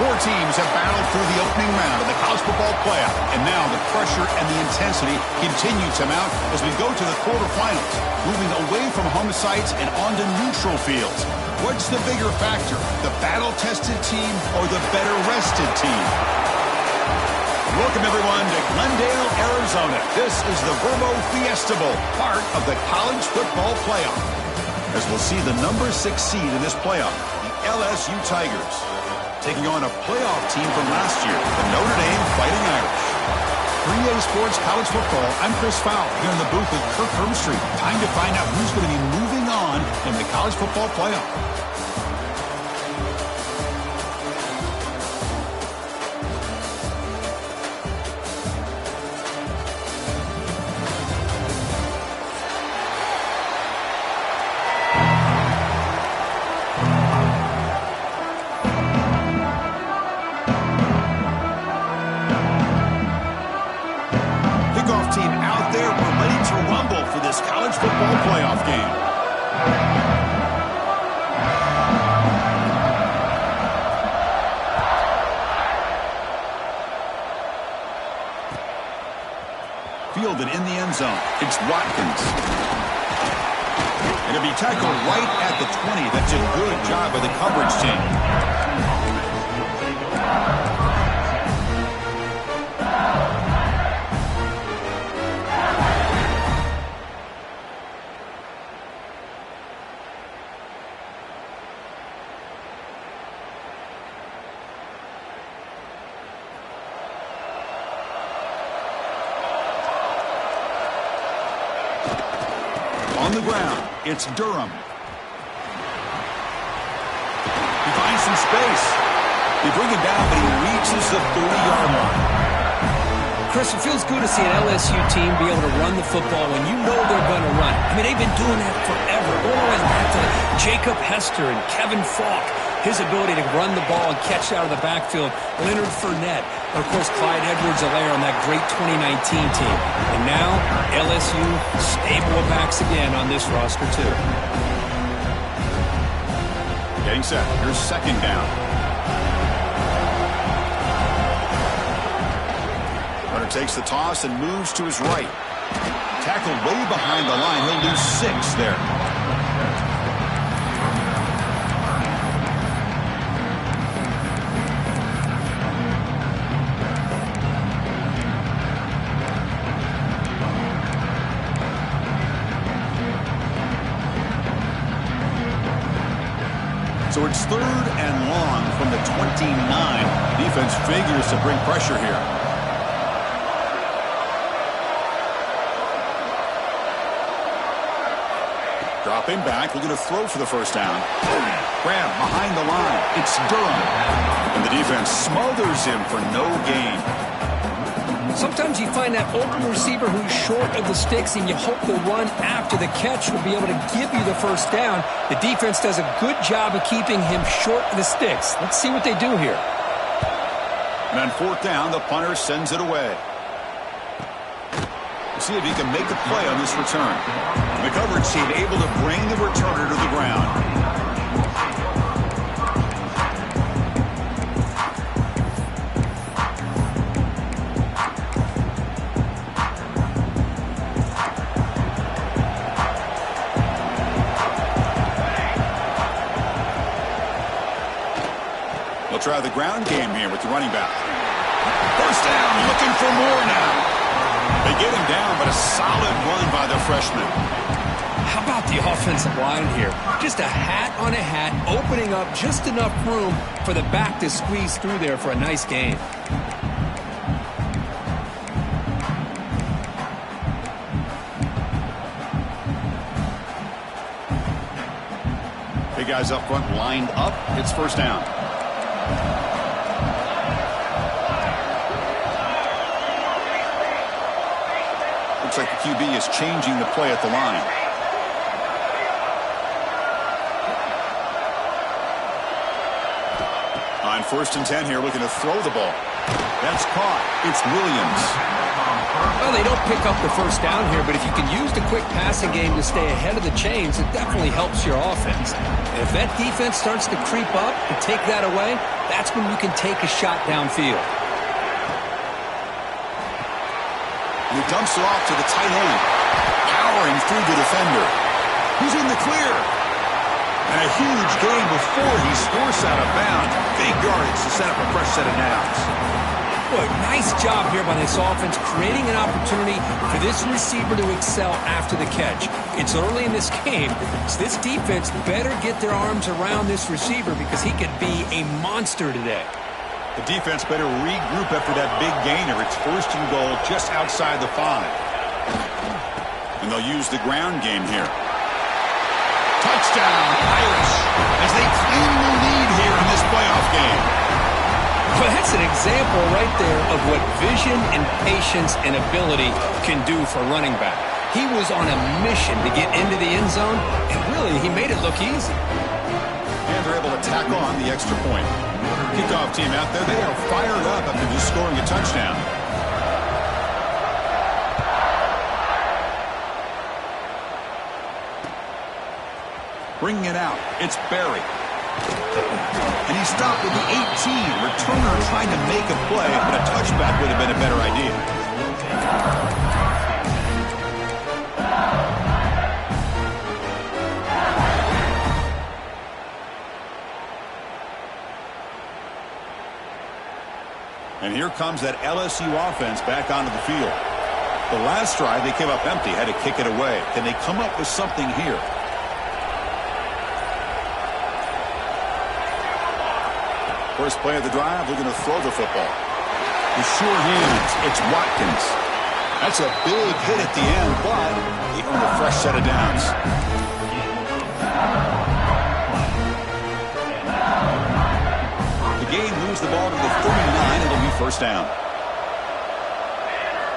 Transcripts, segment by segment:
Four teams have battled through the opening round of the college football playoff, and now the pressure and the intensity continue to mount as we go to the quarterfinals, moving away from home sites and onto neutral fields. What's the bigger factor, the battle-tested team or the better-rested team? Welcome, everyone, to Glendale, Arizona. This is the Verbo Fiesta Bowl, part of the college football playoff, as we'll see the number 6 seed in this playoff, the LSU Tigers, taking on a playoff team from last year, the Notre Dame Fighting Irish. 3A Sports College Football, I'm Chris Fowler, here in the booth with Kirk Herbstreit. Time to find out who's going to be moving on in the college football playoff. Fielded in the end zone. It's Watkins. It'll be tackled right at the 20. That's a good job by the coverage team. On the ground, it's Durham. He finds some space. They bring him down, but he reaches the 30-yard line. Chris, it feels good to see an LSU team be able to run the football when you know they're going to run. I mean, they've been doing that forever. Going all the way back to Jacob Hester and Kevin Falk. His ability to run the ball and catch out of the backfield. Leonard Fournette. And, of course, Clyde Edwards-Helaire on that great 2019 team. And now, LSU stable of backs again on this roster, too. Getting set. Here's second down. Runner takes the toss and moves to his right. Tackled way behind the line. He'll lose 6 there. So it's 3rd and long from the 29. Defense figures to bring pressure here. Dropping back, looking to throw for the first down. Grab behind the line. It's Durham. And the defense smothers him for no gain. Sometimes you find that open receiver who's short of the sticks, and you hope the run after the catch will be able to give you the first down. The defense does a good job of keeping him short of the sticks. Let's see what they do here. And on 4th down, the punter sends it away. We'll see if he can make a play on this return. And the coverage team able to bring the returner to the ground. Try the ground game here with the running back. First down, looking for more now. They get him down, but a solid run by the freshman. How about the offensive line here? Just a hat on a hat, opening up just enough room for the back to squeeze through there for a nice gain. Big guys up front lined up. It's first down. Looks like the QB is changing the play at the line. On 1st and 10 here, looking to throw the ball. That's caught. It's Williams. Well, they don't pick up the first down here, but if you can use the quick passing game to stay ahead of the chains, it definitely helps your offense. And if that defense starts to creep up and take that away, that's when you can take a shot downfield. And he dumps it off to the tight end, powering through the defender. Who's in the clear? And a huge gain before he scores out of bounds. Big yardage to set up a fresh set of downs. Boy, nice job here by this offense, creating an opportunity for this receiver to excel after the catch. It's early in this game, so this defense better get their arms around this receiver because he could be a monster today. The defense better regroup after that big gainer. It's first and goal just outside the 5. And they'll use the ground game here. Touchdown, Irish, as they claim the lead here in this playoff game. Well, that's an example right there of what vision and patience and ability can do for running back. He was on a mission to get into the end zone, and really, he made it look easy. And they're able to tack on the extra point. Kickoff team out there, they are fired up after just scoring a touchdown. Bringing it out, it's Barry. And he stopped at the 18. Returner trying to make a play, but a touchback would have been a better idea. And here comes that LSU offense back onto the field. The last drive, they came up empty, had to kick it away. Can they come up with something here? First play of the drive, they're going to throw the football. With sure hands, it's Watkins. That's a big hit at the end, but they earn a fresh set of downs. The game moves the ball to the 39. It'll be first down.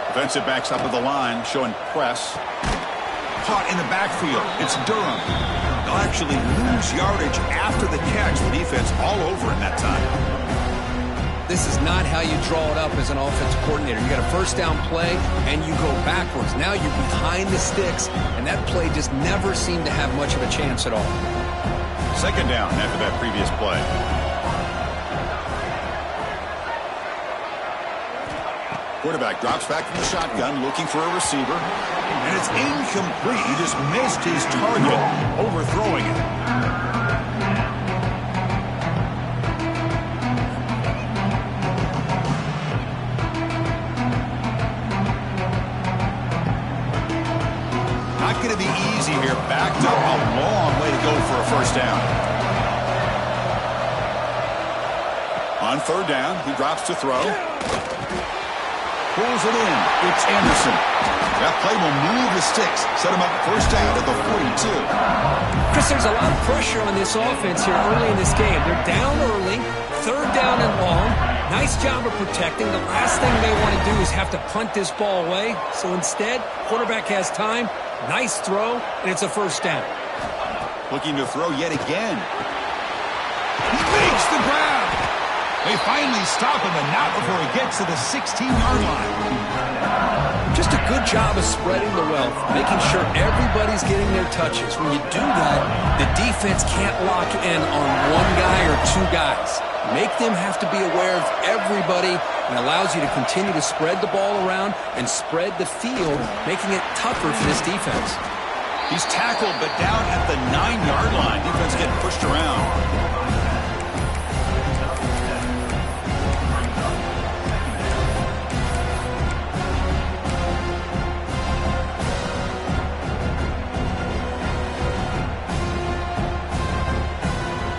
Defensive backs up at the line, showing press. Caught in the backfield. It's Durham. They'll actually lose yardage after the catch. The defense all over in that time. This is not how you draw it up as an offensive coordinator. You got a first down play, and you go backwards. Now you're behind the sticks, and that play just never seemed to have much of a chance at all. Second down after that previous play. Quarterback drops back from the shotgun, looking for a receiver. And it's incomplete. He just missed his target, overthrowing it. Not going to be easy here. Backed up a long way to go for a first down. On third down, he drops to throw. Pulls it in. It's Anderson. That play will move the sticks. Set him up first down at the 42. Chris, there's a lot of pressure on this offense here early in this game. They're down early, third down and long. Nice job of protecting. The last thing they want to do is have to punt this ball away. So instead, quarterback has time. Nice throw, and it's a first down. Looking to throw yet again. He makes the grab. They finally stop him, and not before he gets to the 16-yard line. Just a good job of spreading the wealth, making sure everybody's getting their touches. When you do that, the defense can't lock in on one guy or two guys. Make them have to be aware of everybody, and allows you to continue to spread the ball around and spread the field, making it tougher for this defense. He's tackled, but down at the 9-yard line. Defense getting pushed around.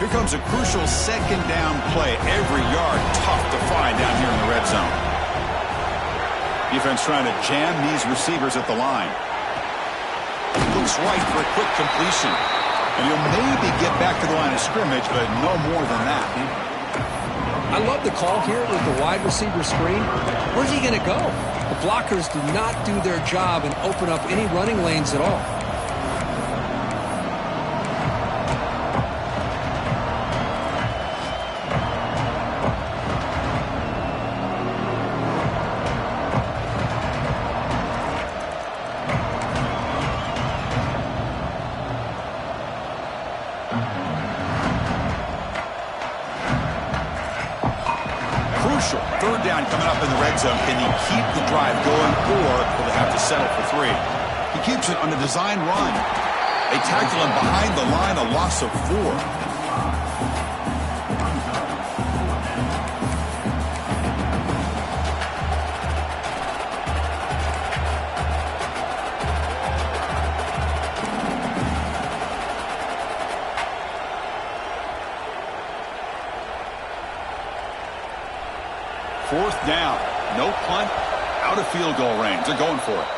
Here comes a crucial second down play. Every yard tough to find down here in the red zone. Defense trying to jam these receivers at the line. Looks right for a quick completion. And he'll maybe get back to the line of scrimmage, but no more than that. I love the call here with the wide receiver screen. Where's he going to go? The blockers do not do their job and open up any running lanes at all. crucial. Third down coming up in the red zone. Can he keep the drive going, or will they have to settle for 3? He keeps it on a design run. They tackle him behind the line, a loss of 4. Fourth down. No punt. Out of field goal range. They're going for it.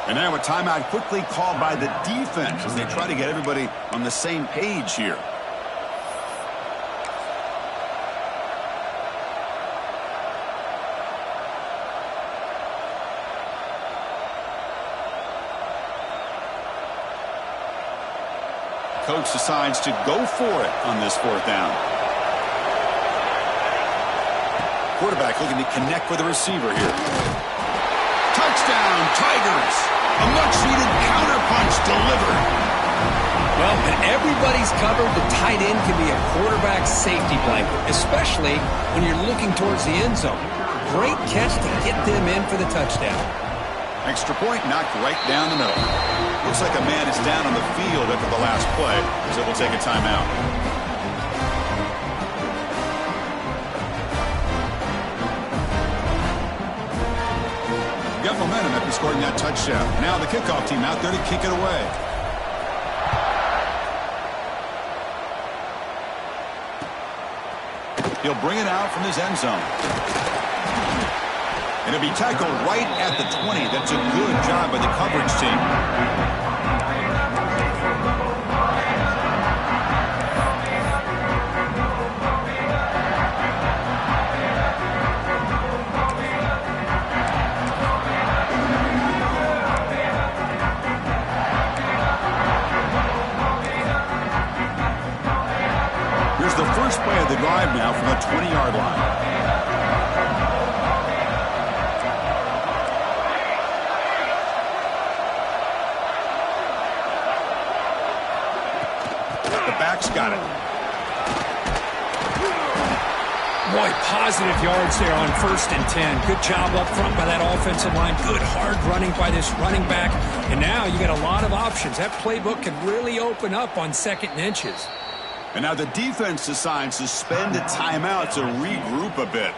And now a timeout quickly called by the defense as they try to get everybody on the same page here. Coach decides to go for it on this fourth down. Quarterback looking to connect with the receiver here. Touchdown, Tigers! A much-needed counterpunch delivered. Well, when everybody's covered, the tight end can be a quarterback safety blanket, especially when you're looking towards the end zone. Great catch to get them in for the touchdown. Extra point knocked right down the middle. Looks like a man is down on the field after the last play, so we'll take a timeout. Got momentum after scoring that touchdown. Now the kickoff team out there to kick it away. He'll bring it out from his end zone. And it'll be tackled right at the 20. That's a good job by the coverage team. Here's the first play of the drive now from the 20-yard line. Got it. Boy, positive yards there on 1st and 10. Good job up front by that offensive line. Good hard running by this running back. And now you got a lot of options. That playbook can really open up on 2nd and inches. And now the defense decides to spend a timeout to regroup a bit.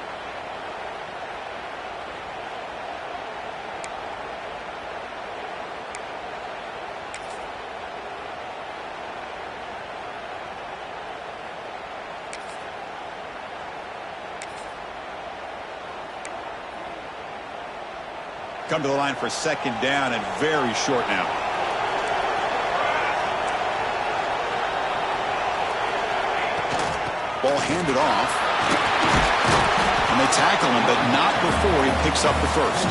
Come to the line for 2nd down and very short now. Ball handed off. And they tackle him, but not before he picks up the first.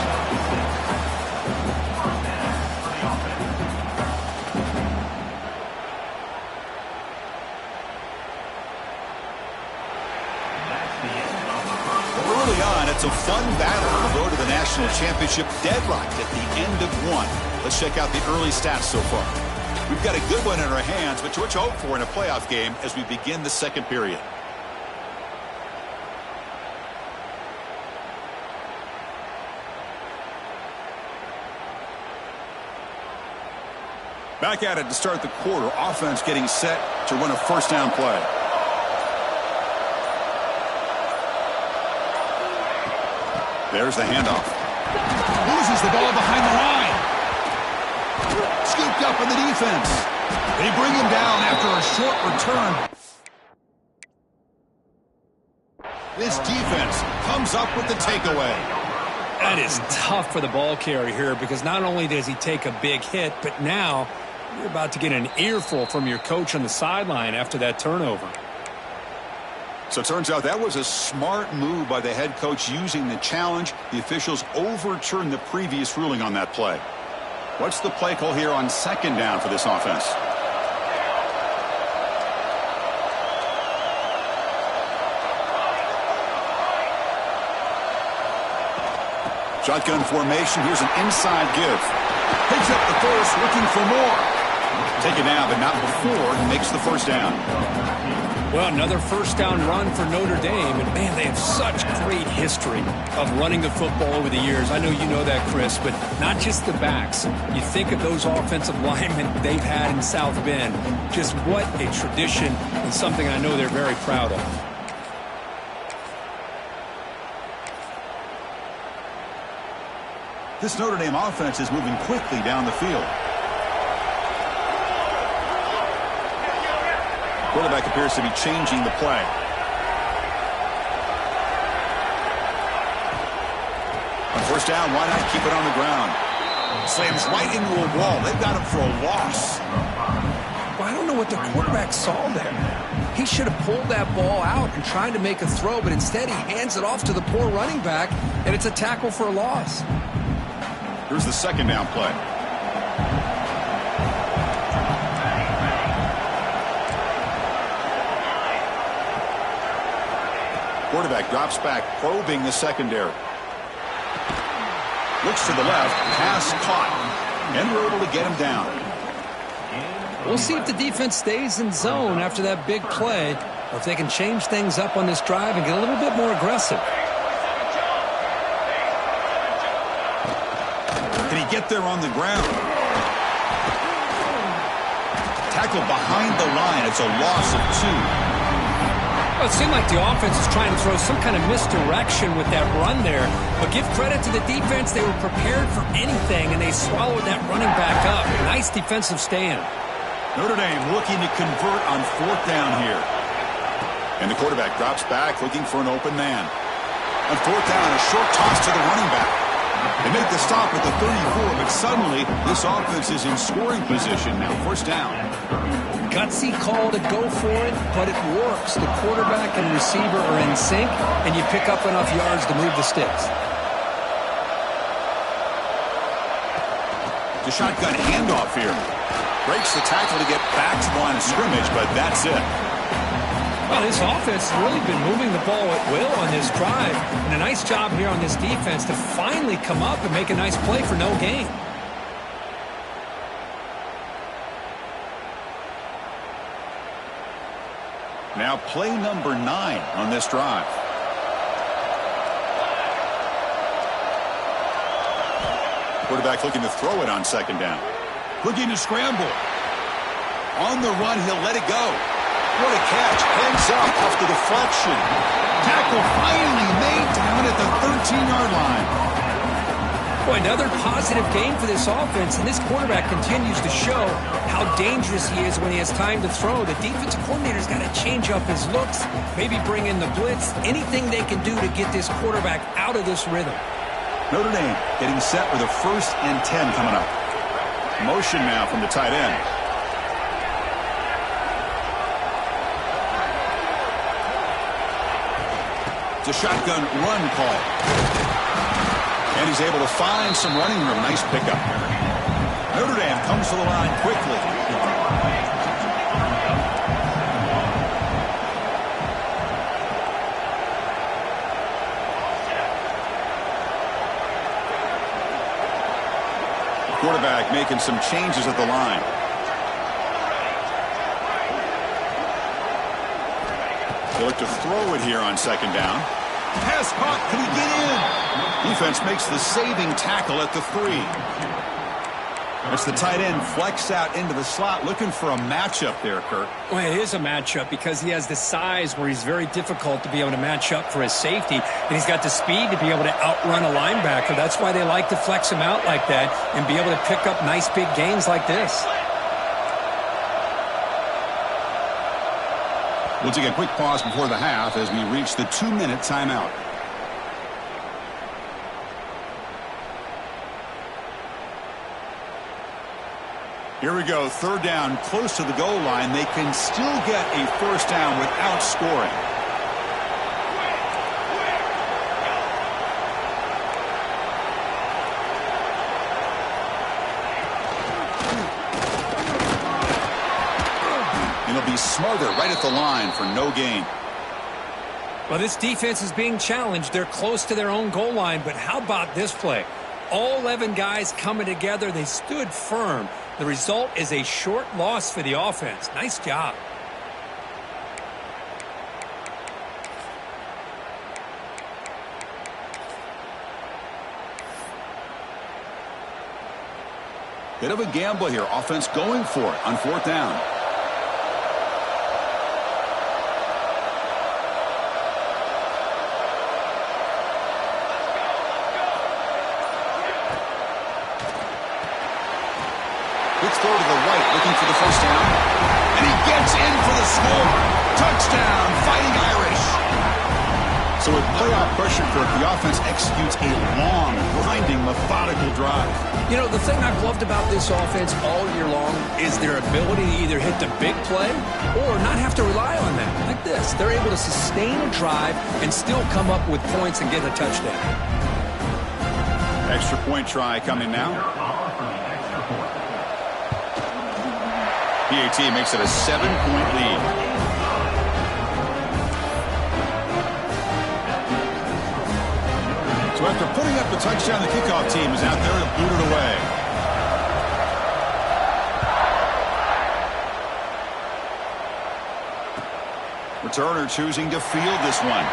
Early on, it's a fun battle on the road to the national championship, deadlocked at the end of 1. Let's check out the early stats so far. We've got a good one in our hands, but what you hope for in a playoff game as we begin the 2nd period. Back at it to start the quarter. Offense getting set to run a 1st down play. There's the handoff. Loses the ball behind the line. Scooped up in the defense. They bring him down after a short return. This defense comes up with the takeaway. That is tough for the ball carrier here because not only does he take a big hit, but now you're about to get an earful from your coach on the sideline after that turnover. So it turns out that was a smart move by the head coach using the challenge. The officials overturned the previous ruling on that play. What's the play call here on 2nd down for this offense? Shotgun formation. Here's an inside give. Picks up the first, looking for more. take it now, but not before he makes the first down. Well, another first down run for Notre Dame, and man, they have such great history of running the football over the years. I know you know that, Chris, but not just the backs. You think of those offensive linemen they've had in South Bend. Just what a tradition and something I know they're very proud of. This Notre Dame offense is moving quickly down the field. Quarterback appears to be changing the play. On first down, why not keep it on the ground? Slams right into a wall. They've got him for a loss. Well, I don't know what the quarterback saw there. He should have pulled that ball out and tried to make a throw, but instead he hands it off to the poor running back, and it's a tackle for a loss. Here's the second down play. Quarterback drops back, probing the secondary. Looks to the left, pass caught, and we're able to get him down. We'll see if the defense stays in zone after that big play, or if they can change things up on this drive and get a little bit more aggressive. Can he get there on the ground? Tackled behind the line. It's a loss of 2. Well, it seemed like the offense is trying to throw some kind of misdirection with that run there. But give credit to the defense. They were prepared for anything, and they swallowed that running back up. Nice defensive stand. Notre Dame looking to convert on fourth down here. And the quarterback drops back, looking for an open man. On fourth down, a short toss to the running back. They make the stop at the 34, but suddenly this offense is in scoring position now. First down. Gutsy call to go for it, but it works. The quarterback and receiver are in sync, and you pick up enough yards to move the sticks. The shotgun handoff here. Breaks the tackle to get back to the line of scrimmage, but that's it. Well, this offense has really been moving the ball at will on this drive. And a nice job here on this defense to finally come up and make a nice play for no gain. Now play number 9 on this drive. Quarterback looking to throw it on second down. Looking to scramble. On the run, he'll let it go. What a catch. Hands up off the deflection. Tackle finally made down at the 13-yard line. Boy, another positive game for this offense, and this quarterback continues to show how dangerous he is when he has time to throw. The defensive coordinator's got to change up his looks, maybe bring in the blitz, anything they can do to get this quarterback out of this rhythm. Notre Dame getting set with a 1st and 10 coming up. Motion now from the tight end. It's a shotgun run call. And he's able to find some running room. Nice pickup. Notre Dame comes to the line quickly. Quarterback making some changes at the line. They look to throw it here on second down. Pass caught. Can he get in? Defense makes the saving tackle at the 3. It's the tight end flex out into the slot, looking for a matchup there, Kirk. Well, it is a matchup because he has the size where he's very difficult to be able to match up for his safety, and he's got the speed to be able to outrun a linebacker. That's why they like to flex him out like that and be able to pick up nice big gains like this. We'll take a quick pause before the half as we reach the 2-minute timeout. Here we go, third down, close to the goal line. They can still get a first down without scoring. It'll be Smother right at the line for no gain. Well, this defense is being challenged. They're close to their own goal line, but how about this play? All 11 guys coming together. They stood firm. The result is a short loss for the offense. Nice job. Bit of a gamble here. Offense going for it on 4th down. Quick throw to the right, looking for the first down. And he gets in for the score. Touchdown, Fighting Irish. So with playoff pressure, Kirk, the offense executes a long, grinding, methodical drive. You know, the thing I've loved about this offense all year long is their ability to either hit the big play or not have to rely on that. Like this, they're able to sustain a drive and still come up with points and get a touchdown. Extra point try coming now. PAT makes it a 7-point lead. So after putting up the touchdown, the kickoff team is out there to boot it away. Returner choosing to field this one.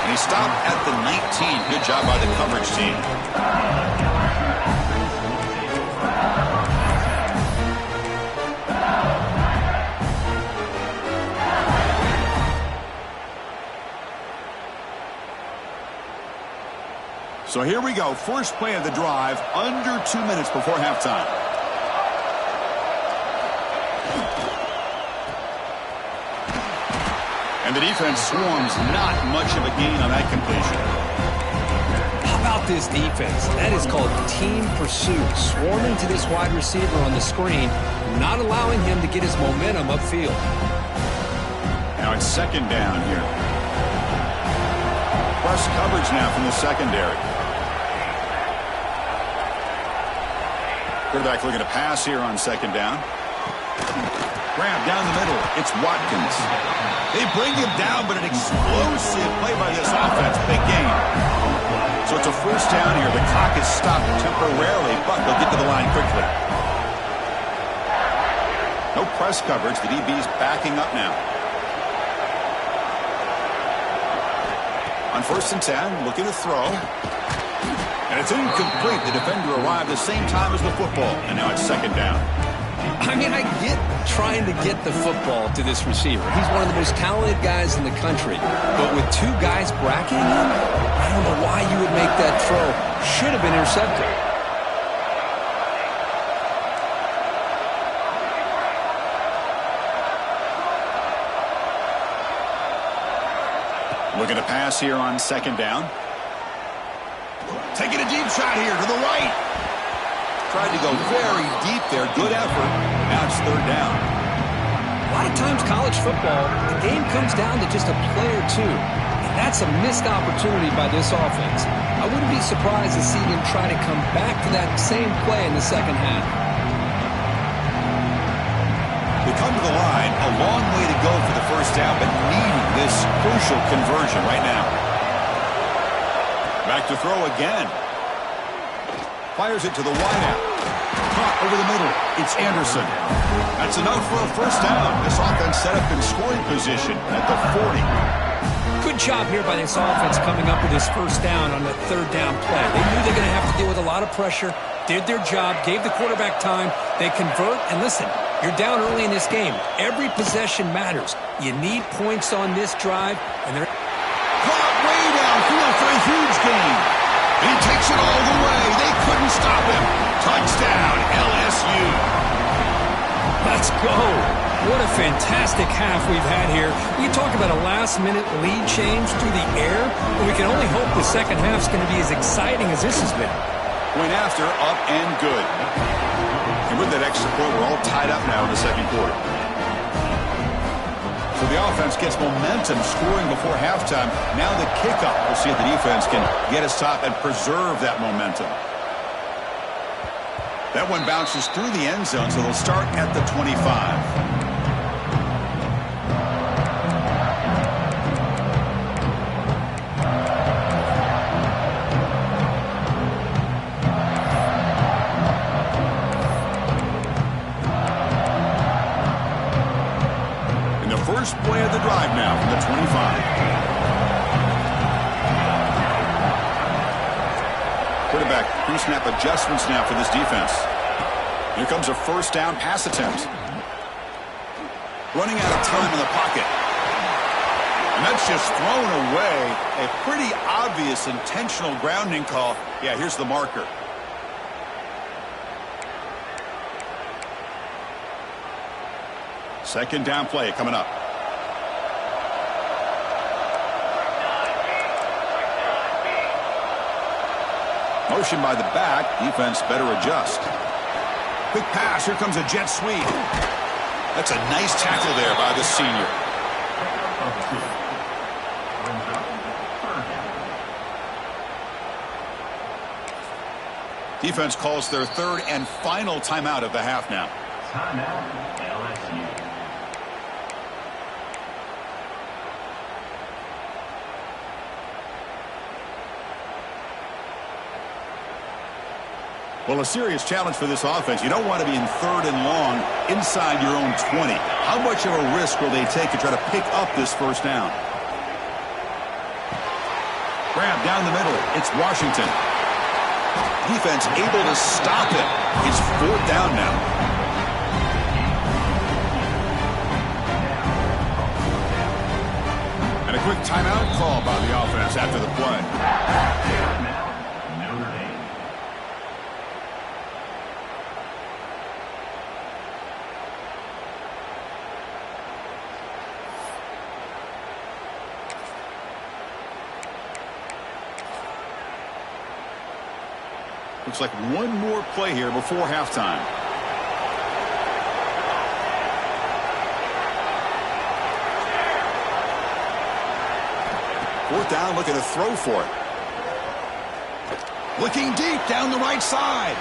And he stopped at the 19. Good job by the coverage team. So here we go. First play of the drive, under 2 minutes before halftime. And the defense swarms, not much of a gain on that completion. How about this defense? That is called team pursuit. Swarming to this wide receiver on the screen, not allowing him to get his momentum upfield. Now it's 2nd down here. Press coverage now from the secondary. Quarterback looking to pass here on 2nd down. Grab down the middle. It's Watkins. They bring him down, but an explosive play by this offense. Big game. So it's a first down here. The clock is stopped temporarily, but they'll get to the line quickly. No press coverage. The DB's backing up now. On 1st and 10, looking to throw. And it's incomplete. The defender arrived the same time as the football. And now it's 2nd down. I mean, I get trying to get the football to this receiver. He's one of the most talented guys in the country. But with 2 guys bracketing him, I don't know why you would make that throw. Should have been intercepted. Looking to pass here on 2nd down. Taking a deep shot here to the right. Tried to go very deep there. Good effort. Now it's 3rd down. A lot of times college football, the game comes down to just a play or two. And that's a missed opportunity by this offense. I wouldn't be surprised to see them try to come back to that same play in the second half. They come to the line, a long way to go for the first down, but needing this crucial conversion right now. Back to throw again. Fires it to the wideout. Caught over the middle. It's Anderson. That's enough for a first down. This offense set up in scoring position at the 40. Good job here by this offense coming up with this first down on the 3rd down play. They knew they were going to have to deal with a lot of pressure, did their job, gave the quarterback time. They convert, and listen, you're down early in this game. Every possession matters. You need points on this drive, and they're caught way downfield for a huge gain. He takes it all the way. They couldn't stop him. Touchdown, LSU. Let's go. What a fantastic half we've had here. We talk about a last-minute lead change through the air, and we can only hope the second half's going to be as exciting as this has been. Point after, up and good. And with that extra point, we're all tied up now in the second quarter. So the offense gets momentum scoring before halftime. Now the kickoff. We'll see if the defense can get a stop and preserve that momentum. That one bounces through the end zone, so they'll start at the 25. First play of the drive now from the 25. Quarterback pre-snap adjustments now for this defense. Here comes a first down pass attempt. Running out of time in the pocket. And that's just thrown away. A pretty obvious intentional grounding call. Yeah, here's the marker. Second down play coming up. Motion by the back. Defense better adjust. Quick pass. Here comes a jet sweep. That's a nice tackle there by the senior. Defense calls their third and final timeout of the half now. Timeout, LSU. Well, a serious challenge for this offense. You don't want to be in third and long inside your own 20. How much of a risk will they take to try to pick up this first down? Grab down the middle. It's Washington. Defense able to stop it. It's fourth down now. And a quick timeout call by the offense after the play. Looks like one more play here before halftime. Fourth down, looking to throw for it. Looking deep down the right side.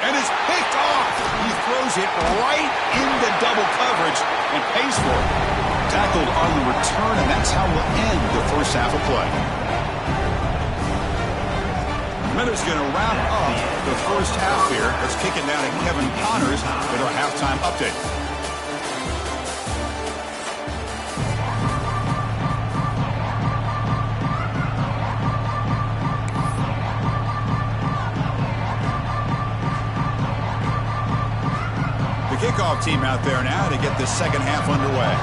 And it's picked off. He throws it right into double coverage and pays for it. Tackled on the return, and that's how we'll end the first half of play. Miller's going to wrap up the first half here. Let's kick it down to Kevin Connors with our halftime update. The kickoff team out there now to get this second half underway.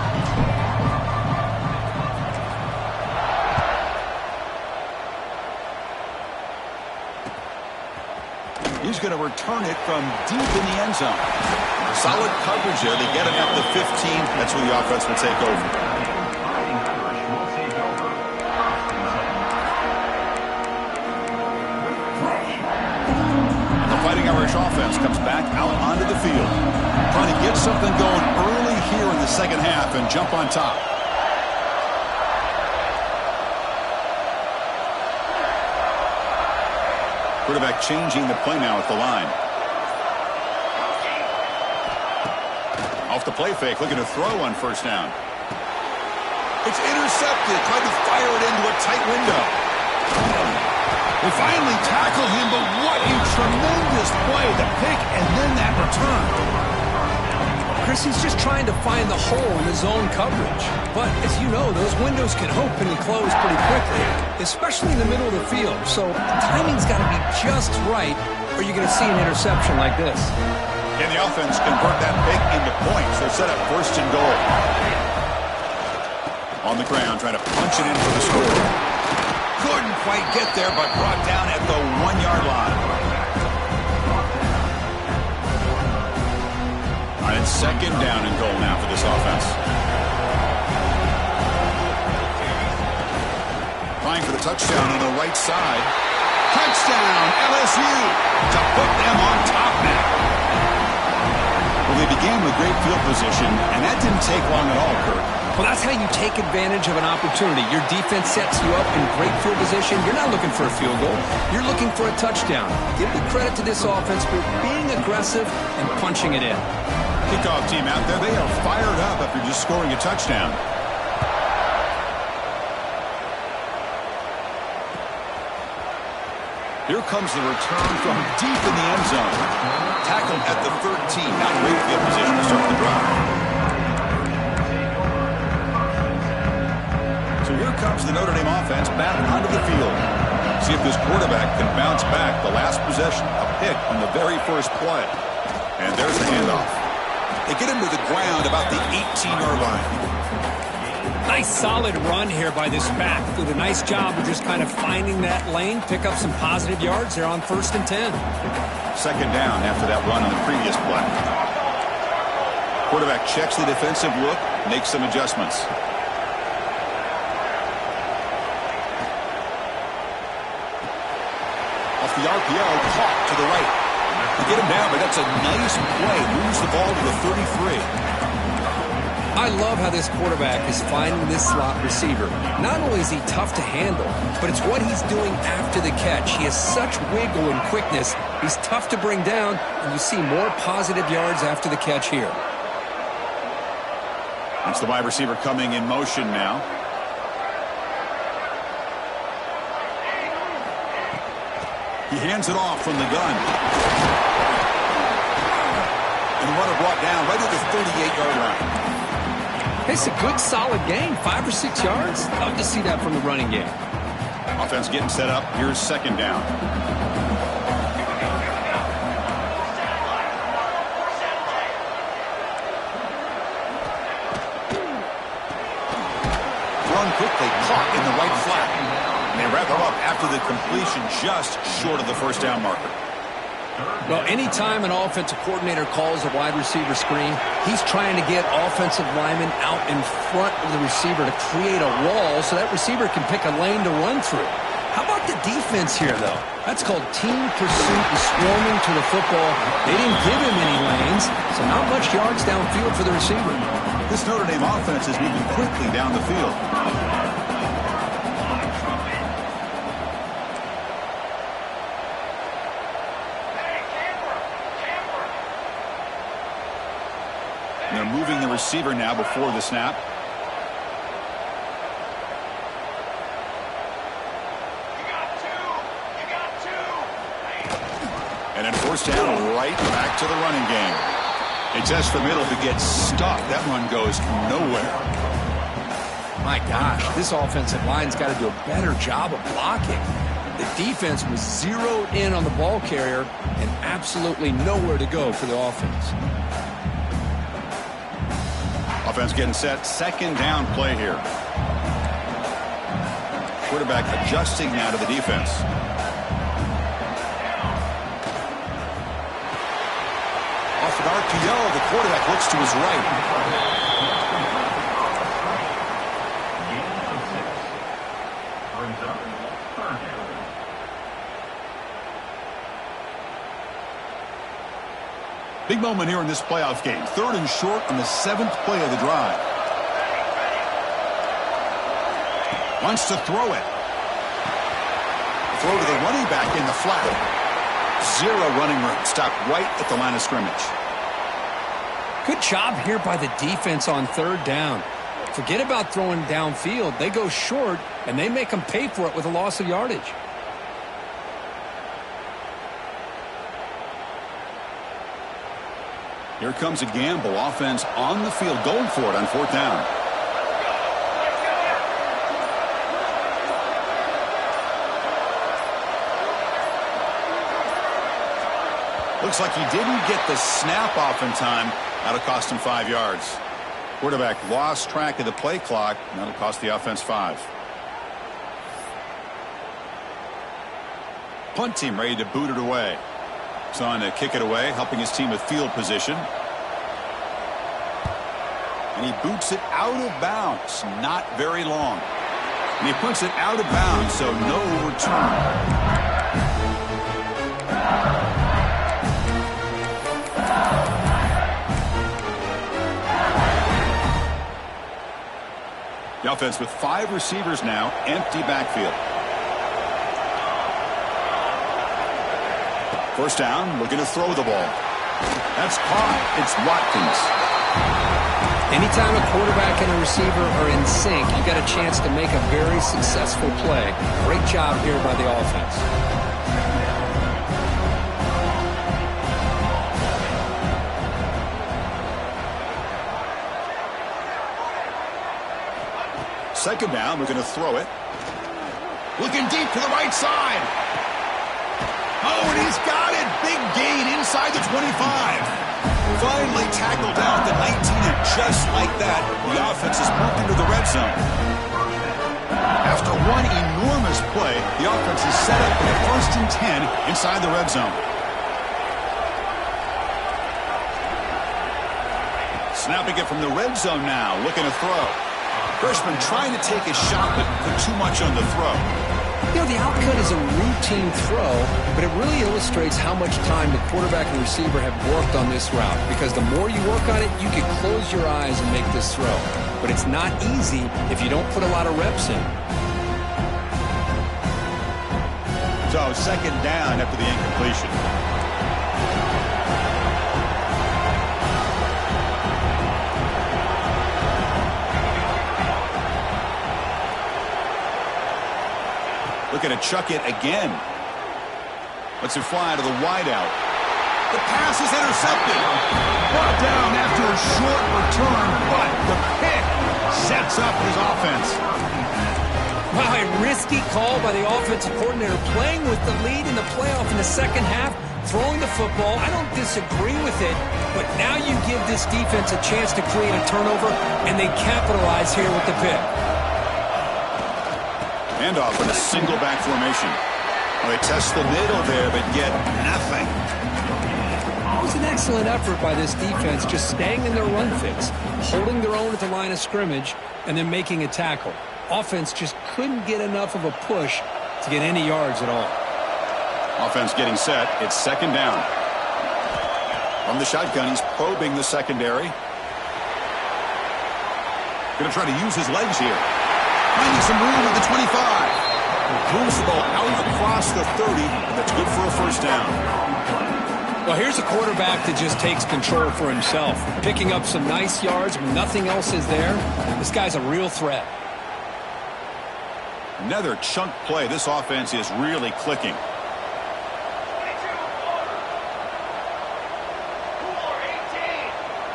He's going to return it from deep in the end zone. Solid coverage there. They get him at the 15. That's where the offense will take over. And the Fighting Irish offense comes back out onto the field. Trying to get something going early here in the second half and jump on top. Quarterback changing the play now at the line. Off the play fake, looking to throw on first down. It's intercepted, trying to fire it into a tight window. They finally tackle him, but what a tremendous play. The pick and then that return. Chris, he's just trying to find the hole in his own coverage. But as you know, those windows can open and close pretty quickly, especially in the middle of the field. So the timing's got to be just right, or you're going to see an interception like this. Can the offense convert that pick into points? They'll set up first and goal. On the ground, trying to punch it in for the score. Couldn't quite get there, but brought down at the 1-yard line. And second down and goal now for this offense. Trying for the touchdown on the right side. Touchdown, LSU, to put them on top now. Well, they began with great field position, and that didn't take long at all, Kurt. Well, that's how you take advantage of an opportunity. Your defense sets you up in great field position. You're not looking for a field goal. You're looking for a touchdown. Give the credit to this offense for being aggressive and punching it in. Kickoff team out there, they are fired up after just scoring a touchdown. Here comes the return from deep in the end zone. Tackled at the 13. Not great field position to start the drive. offense back onto the field. See if this quarterback can bounce back. The last possession, a pick on the very first play. And there's the handoff. They get him to the ground about the 18-yard line. Nice solid run here by this back. Did a nice job of just kind of finding that lane, pick up some positive yards there on 1st and 10. Second down after that run on the previous play. Quarterback checks the defensive look, makes some adjustments. Off the RPO, caught to the right. They get him down, but that's a nice play. Moves the ball to the 33. I love how this quarterback is finding this slot receiver. Not only is he tough to handle, but it's what he's doing after the catch. He has such wiggle and quickness. He's tough to bring down, and you see more positive yards after the catch here. That's the wide receiver coming in motion now. He hands it off from the gun. And the runner brought down right at the 38-yard line. It's a good, solid game. 5 or 6 yards. Love to see that from the running game. Offense getting set up. Here's second down. Run quickly, caught in the right flat. And they wrap him up after the completion just short of the first down marker. Well, anytime an offensive coordinator calls a wide receiver screen, he's trying to get offensive linemen out in front of the receiver to create a wall so that receiver can pick a lane to run through. How about the defense here, though? That's called team pursuit and swarming to the football. They didn't give him any lanes, so not much yards downfield for the receiver. This Notre Dame offense is moving quickly down the field. They're moving the receiver now before the snap. And then first down, right back to the running game. They test the middle to get stuck. That run goes nowhere. My gosh, this offensive line's got to do a better job of blocking. The defense was zeroed in on the ball carrier and absolutely nowhere to go for the offense. Offense getting set. Second down play here. Quarterback adjusting now to the defense. Off an RPO, the quarterback looks to his right. Brings up third down. Big moment here in this playoff game. 3rd and short on the 7th play of the drive. Wants to throw it. Throw to the running back in the flat. Zero running room. Stopped right at the line of scrimmage. Good job here by the defense on 3rd down. Forget about throwing downfield. They go short, and they make them pay for it with a loss of yardage. Here comes a gamble. Offense on the field, going for it on 4th down. Looks like he didn't get the snap off in time. That'll cost him 5 yards. Quarterback lost track of the play clock. That'll cost the offense 5. Punt team ready to boot it away. He's on to kick it away, helping his team with field position. And he boots it out of bounds. Not very long. And he puts it out of bounds, so no return. The offense with 5 receivers now, empty backfield. First down, looking to throw the ball. That's caught. It's Watkins. Anytime a quarterback and a receiver are in sync, you got a chance to make a very successful play. Great job here by the offense. Second down, we're going to throw it. Looking deep to the right side. Oh, and he's got it. Big gain inside the 25. Finally tackled down at the 19, and just like that, the offense is moved into the red zone. After one enormous play, the offense is set up with a 1st and 10 inside the red zone. Snapping it from the red zone now, looking to throw. Freshman trying to take a shot, but put too much on the throw. You know, the outcut is a routine throw, but it really illustrates how much time the quarterback and receiver have worked on this route. Because the more you work on it, you can close your eyes and make this throw. But it's not easy if you don't put a lot of reps in. So 2nd down after the incompletion. Looking to chuck it again. Lets it fly to the wideout. The pass is intercepted. Brought down after a short return, but the pick sets up his offense. Wow, a risky call by the offensive coordinator, playing with the lead in the playoff in the 2nd half, throwing the football. I don't disagree with it, but now you give this defense a chance to create a turnover, and they capitalize here with the pick. Handoff in a single back formation. Well, they test the middle there, but get nothing. It was an excellent effort by this defense, just staying in their run fix, holding their own at the line of scrimmage, and then making a tackle. Offense just couldn't get enough of a push to get any yards at all. Offense getting set. It's 2nd down. From the shotgun, he's probing the secondary. Going to try to use his legs here. Finding some room at the 25. Moves the ball out across the 30, and that's good for a 1st down. Well, here's a quarterback that just takes control for himself, picking up some nice yards when nothing else is there. This guy's a real threat. Another chunk play. This offense is really clicking.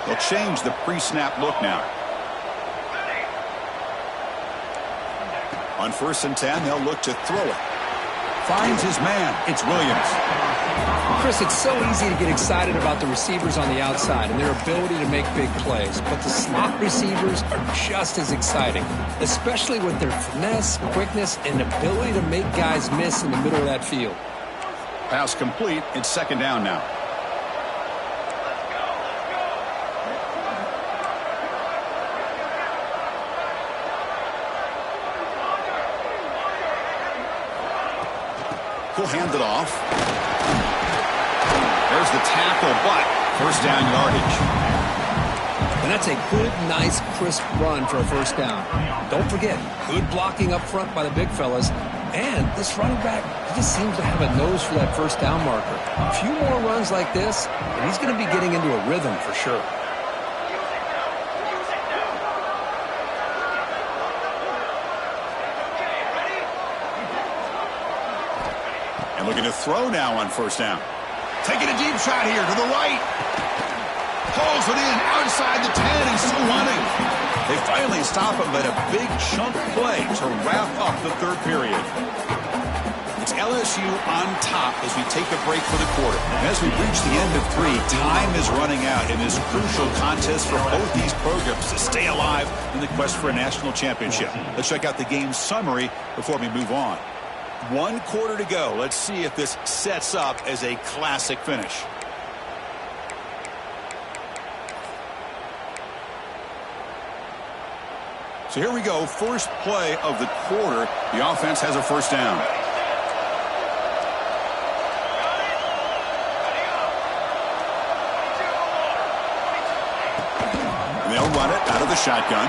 They'll change the pre-snap look now. On 1st and 10, they'll look to throw it. Finds his man. It's Williams. Chris, it's so easy to get excited about the receivers on the outside and their ability to make big plays, but the slot receivers are just as exciting, especially with their finesse, quickness, and ability to make guys miss in the middle of that field. Pass complete. It's 2nd down now. He'll hand it off. There's the tackle, but 1st down yardage. And that's a good, nice, crisp run for a 1st down. Don't forget, good blocking up front by the big fellas. And this running back, he just seems to have a nose for that 1st down marker. A few more runs like this, and he's going to be getting into a rhythm for sure. Looking to throw now on 1st down. Taking a deep shot here to the right. Pulls it in outside the 10 and still running. They finally stop him, but a big chunk play to wrap up the 3rd period. It's LSU on top as we take a break for the quarter. And as we reach the end of 3, time is running out in this crucial contest for both these programs to stay alive in the quest for a national championship. Let's check out the game summary before we move on. 1 quarter to go. Let's see if this sets up as a classic finish. So here we go. First play of the quarter. The offense has a 1st down. And they'll run it out of the shotgun.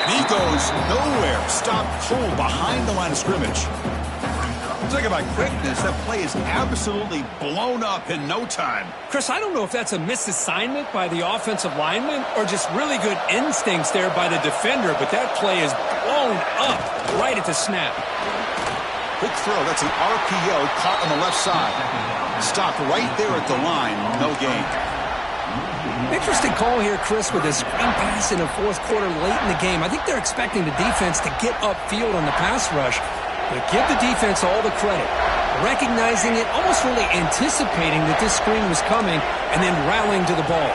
And he goes nowhere. Stopped cold behind the line of scrimmage. Talk about quickness. That play is absolutely blown up in no time. Chris, I don't know if that's a misassignment by the offensive lineman or just really good instincts there by the defender, but that play is blown up right at the snap. Quick throw. That's an RPO caught on the left side. Stopped right there at the line. No gain. Interesting call here, Chris, with this screen pass in the 4th quarter late in the game. I think they're expecting the defense to get upfield on the pass rush. But give the defense all the credit, recognizing it, almost really anticipating that this screen was coming, and then rallying to the ball.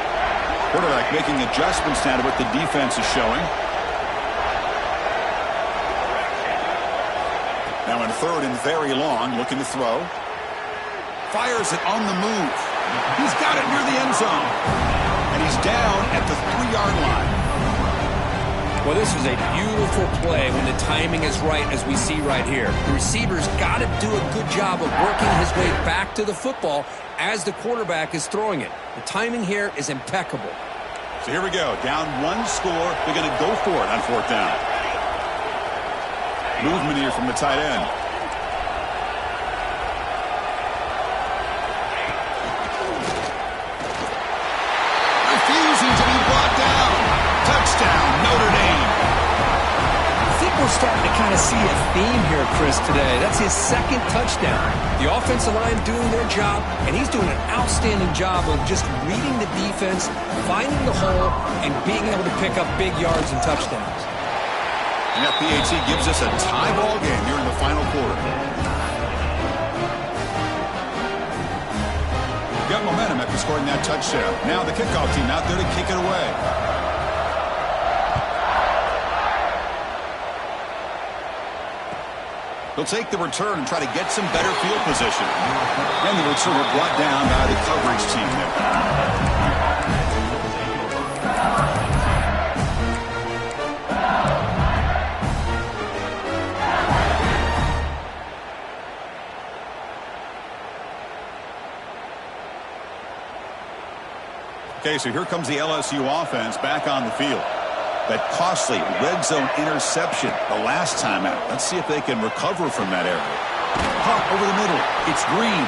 Quarterback making adjustments now to what the defense is showing. Now in third and very long, looking to throw. Fires it on the move. He's got it near the end zone. And he's down at the 3-yard line. Well, this is a beautiful play when the timing is right, as we see right here. The receiver's got to do a good job of working his way back to the football as the quarterback is throwing it. The timing here is impeccable. So here we go. Down one score. They're going to go for it on fourth down. Movement here from the tight end. Refusing to be brought down. Touchdown, Notre Dame. I think we're starting to kind of see a theme here, Chris, today. That's his second touchdown. The offensive line doing their job, and he's doing an outstanding job of just reading the defense, finding the hole, and being able to pick up big yards and touchdowns. And that PAT gives us a tie ball game here in the final quarter. Got momentum after scoring that touchdown. Now the kickoff team out there to kick it away. They'll take the return and try to get some better field position. And the returner brought down by the coverage team there. Okay, so here comes the LSU offense back on the field. That costly red zone interception the last time out. Let's see if they can recover from that area. Caught over the middle. It's Green.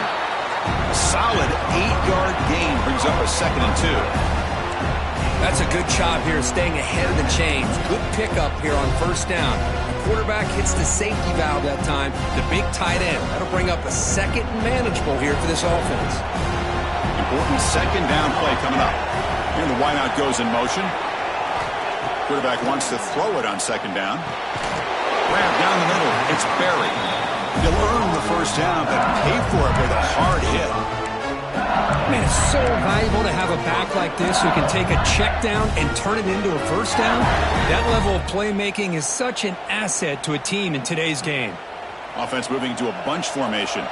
A solid 8-yard gain brings up a 2nd and 2. That's a good job here, staying ahead of the chains. Good pickup here on first down. The quarterback hits the safety valve that time. The big tight end. That'll bring up a 2nd and manageable here for this offense. Important 2nd down play coming up. Here the wideout goes in motion. Quarterback wants to throw it on 2nd down. Grab down the middle. It's Berry. He'll earn the first down, but pay for it with a hard hit. Man, it's so valuable to have a back like this who can take a check down and turn it into a first down. That level of playmaking is such an asset to a team in today's game. Offense moving to a bunch formation.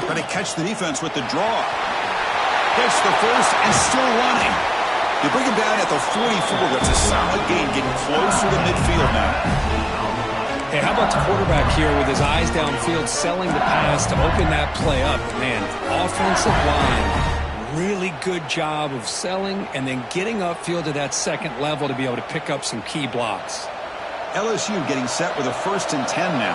Trying to catch the defense with the draw. Gets the first and still running. They bring him down at the 44. That's a solid gain, getting closer to midfield now. Hey, how about the quarterback here with his eyes downfield, selling the pass to open that play up? Man, offensive line, really good job of selling and then getting upfield to that 2nd level to be able to pick up some key blocks. LSU getting set with a 1st and 10 now.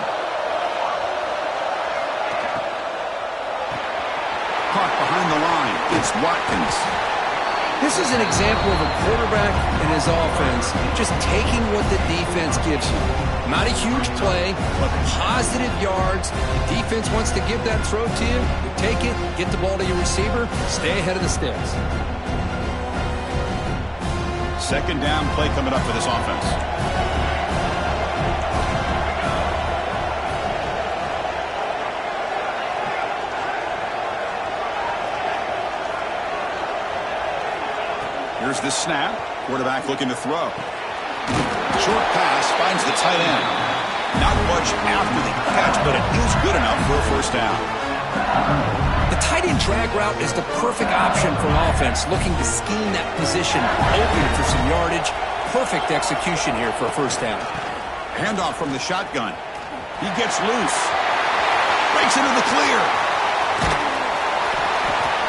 Caught behind the line. It's Watkins. This is an example of a quarterback and his offense just taking what the defense gives you. Not a huge play, but positive yards. The defense wants to give that throw to you. You take it, get the ball to your receiver, stay ahead of the sticks. 2nd down play coming up for this offense. Here's the snap. Quarterback looking to throw. Short pass finds the tight end. Not much after the catch, but it is good enough for a first down. The tight end drag route is the perfect option for an offense looking to scheme that position open for some yardage. Perfect execution here for a first down. Handoff from the shotgun. He gets loose. Breaks into the clear.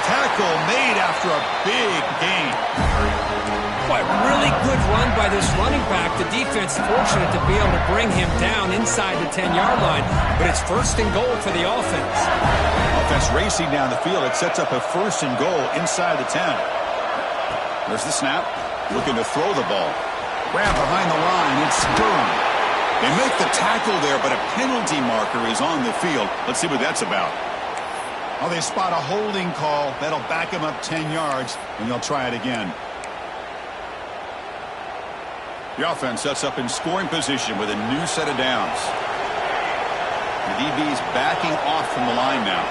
Tackle made after a big gain. Boy, really good run by this running back. The defense fortunate to be able to bring him down inside the 10-yard line, but it's 1st and goal for the offense. Offense racing down the field. It sets up a 1st and goal inside the 10. There's the snap. Looking to throw the ball. Grab behind the line. It's Durham. They make the tackle there, but a penalty marker is on the field. Let's see what that's about. Oh, they spot a holding call. That'll back him up 10 yards, and they'll try it again. The offense sets up in scoring position with a new set of downs. The DB's backing off from the line now.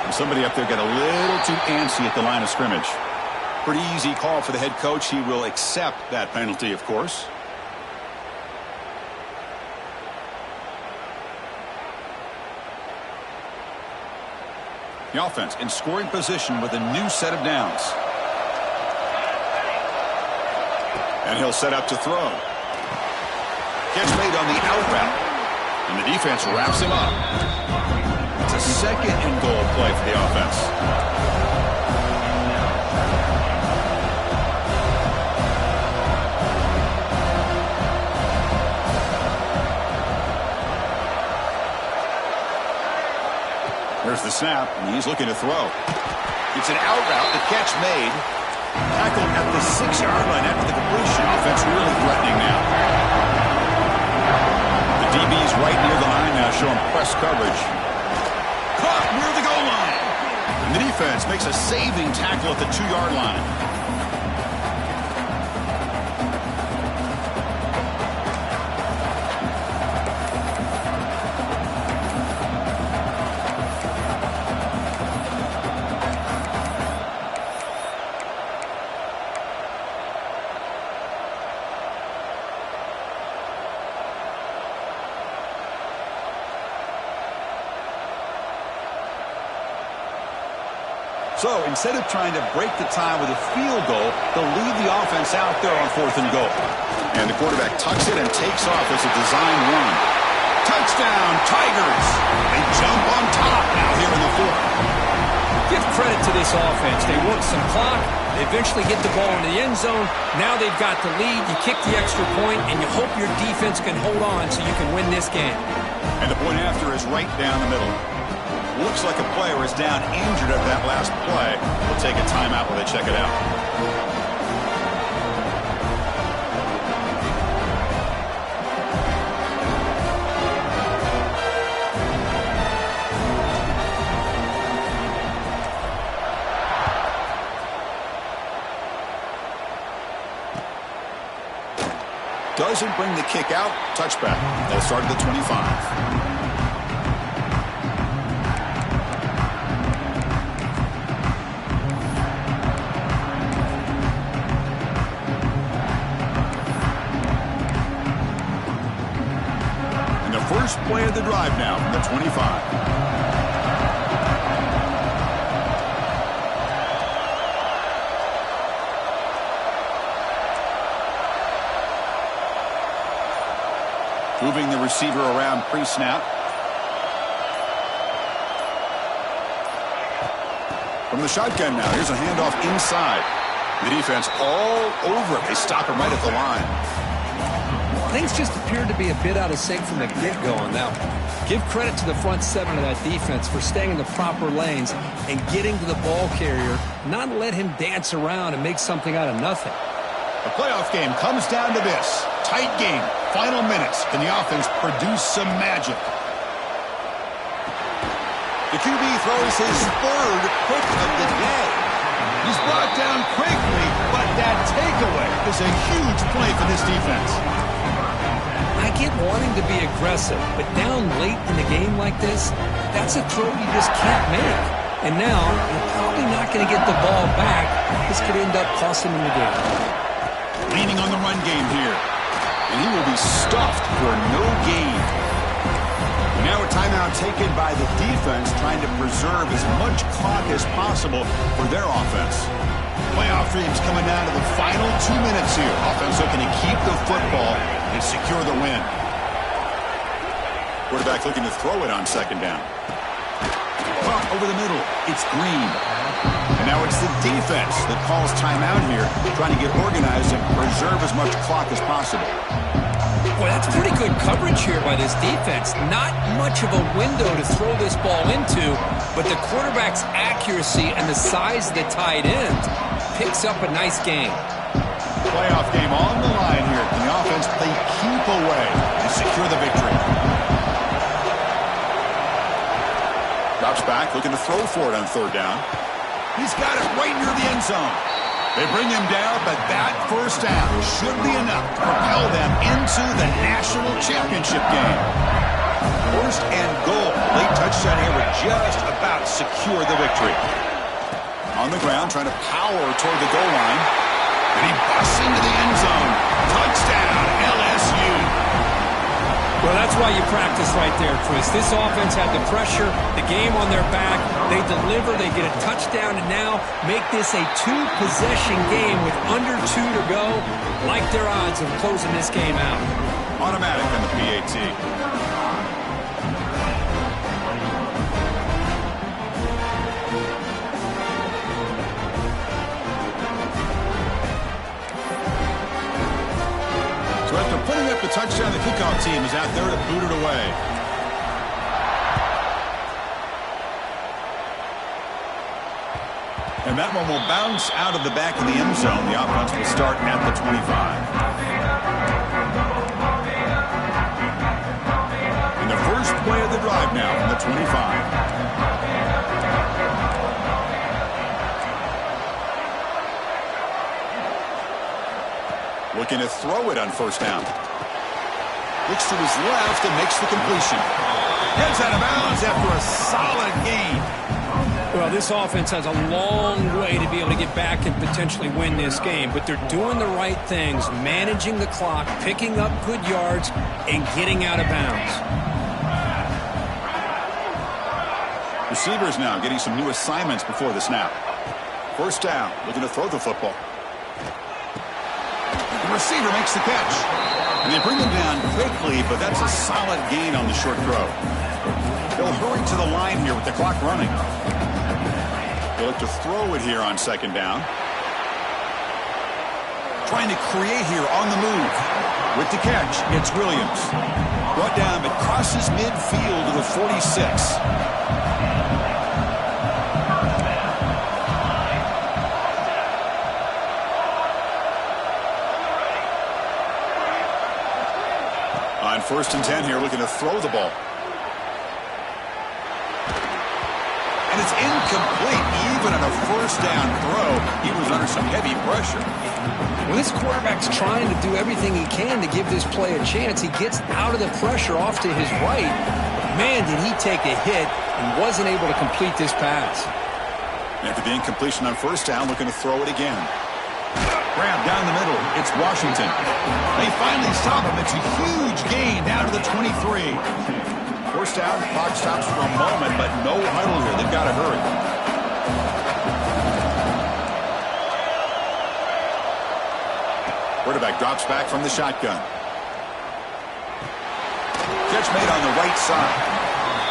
And somebody up there got a little too antsy at the line of scrimmage. Pretty easy call for the head coach. He will accept that penalty, of course. The offense in scoring position with a new set of downs. And he'll set up to throw. Catch made on the out route. And the defense wraps him up. It's a second and goal play for the offense. There's the snap, and he's looking to throw. It's an out route, the catch made. Tackled at the 6-yard line after the completion. Offense really threatening now. The DB's right near the line now, showing press coverage. Caught near the goal line. And the defense makes a saving tackle at the 2-yard line. So instead of trying to break the tie with a field goal, they'll leave the offense out there on 4th and goal. And the quarterback tucks it and takes off as a design run. Touchdown, Tigers! They jump on top now here in the 4th. Give credit to this offense. They work some clock. They eventually get the ball into the end zone. Now they've got the lead. You kick the extra point, and you hope your defense can hold on so you can win this game. And the point after is right down the middle. Looks like a player is down injured at that last play. We'll take a timeout while they check it out. Doesn't bring the kick out. Touchback. They'll start at the 25. First play of the drive now from the 25. Moving the receiver around pre-snap. From the shotgun now, here's a handoff inside. The defense all over it. They stop him right at the line. Things just appeared to be a bit out of sync from the get-go on that one. Give credit to the front 7 of that defense for staying in the proper lanes and getting to the ball carrier, not let him dance around and make something out of nothing. The playoff game comes down to this. Tight game. Final minutes. Can the offense produce some magic? The QB throws his 3rd pick of the day. He's brought down quickly, but that takeaway is a huge play for this defense. I get wanting to be aggressive, but down late in the game like this, that's a throw you just can't make. And now, you're probably not going to get the ball back. This could end up costing him the game. Leaning on the run game here. And he will be stuffed for no gain. And now a timeout taken by the defense, trying to preserve as much clock as possible for their offense. Playoff dreams coming down to the final 2 minutes here. Offense looking to keep the football and secure the win. Quarterback looking to throw it on 2nd down. Pump over the middle. It's Green. And now it's the defense that calls timeout here, trying to get organized and preserve as much clock as possible. Boy, that's pretty good coverage here by this defense. Not much of a window to throw this ball into, but the quarterback's accuracy and the size of the tight end picks up a nice game. Playoff game on the line here. Can the offense play keep away and secure the victory? Drops back, looking to throw for it on 3rd down. He's got it right near the end zone. They bring him down, but that first down should be enough to propel them into the national championship game. First and goal. Late touchdown here would just about secure the victory. On the ground, trying to power toward the goal line. And he busts into the end zone. Touchdown, LSU. Well, that's why you practice right there, Chris. This offense had the pressure, the game on their back. They deliver, they get a touchdown, and now make this a two-possession game with under 2 to go. Like their odds of closing this game out. Automatic on the PAT. So after putting up the touchdown, the kickoff team is out there to boot it away. And that one will bounce out of the back of the end zone. The offense will start at the 25. And the first play of the drive now from the 25. Looking to throw it on first down. Looks to his left and makes the completion. Gets out of bounds after a solid gain. Well, this offense has a long way to be able to get back and potentially win this game, but they're doing the right things, managing the clock, picking up good yards, and getting out of bounds. Receivers now getting some new assignments before the snap. First down, looking to throw the football. The receiver makes the catch. And they bring him down quickly, but that's a solid gain on the short throw. They'll hurry to the line here with the clock running. They'll look to throw it here on second down. Trying to create here on the move. With the catch, it's Williams. Brought down, but crosses midfield to the 46. On first and 10 here, looking to throw the ball. And it's incomplete. Even on a first down throw, he was under some heavy pressure. Well, this quarterback's trying to do everything he can to give this play a chance. He gets out of the pressure off to his right. Man, did he take a hit and wasn't able to complete this pass. After the incompletion on first down, looking to throw it again. Grab down the middle. It's Washington. They finally stop him. It's a huge gain down to the 23. First down, clock stops for a moment, but no huddle here. They've got to hurry. Quarterback drops back from the shotgun. Catch made on the right side.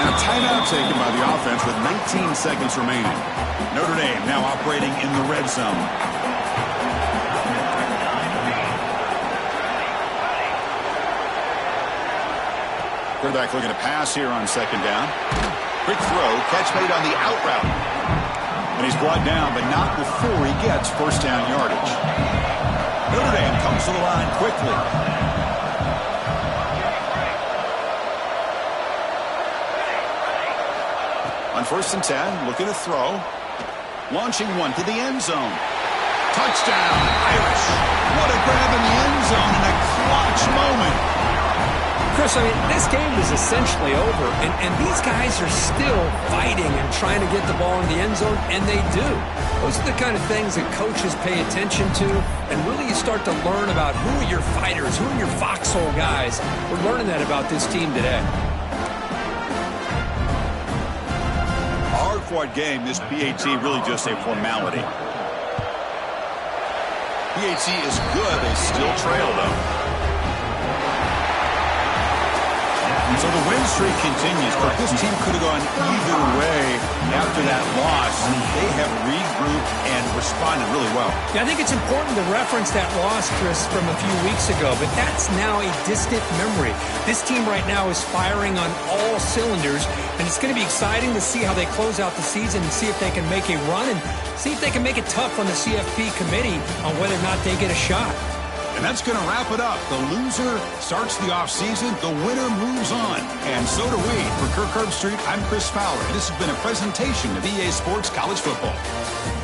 And a timeout taken by the offense with 19 seconds remaining. Notre Dame now operating in the red zone. Quarterback looking to pass here on second down. Quick throw, catch made on the out route. And he's brought down, but not before he gets first down yardage. Notre Dame comes to the line quickly. On first and 10, looking to throw. Launching one to the end zone. Touchdown, Irish. What a grab in the end zone in a clutch moment. Chris, I mean, this game is essentially over, and these guys are still fighting and trying to get the ball in the end zone, and they do. Those are the kind of things that coaches pay attention to, and really you start to learn about who are your fighters, who are your foxhole guys. We're learning that about this team today. A hard-fought game, this PAT really just a formality. PAT is good, they still trail, though. So the win streak continues, but this team could have gone either way after that loss. They have regrouped and responded really well. Yeah, I think it's important to reference that loss, Chris, from a few weeks ago, but that's now a distant memory. This team right now is firing on all cylinders, and it's going to be exciting to see how they close out the season and see if they can make a run and see if they can make it tough on the CFP committee on whether or not they get a shot. And that's going to wrap it up. The loser starts the offseason. The winner moves on. And so do we. For Kirk Herbstreit, I'm Chris Fowler. This has been a presentation of EA Sports College Football.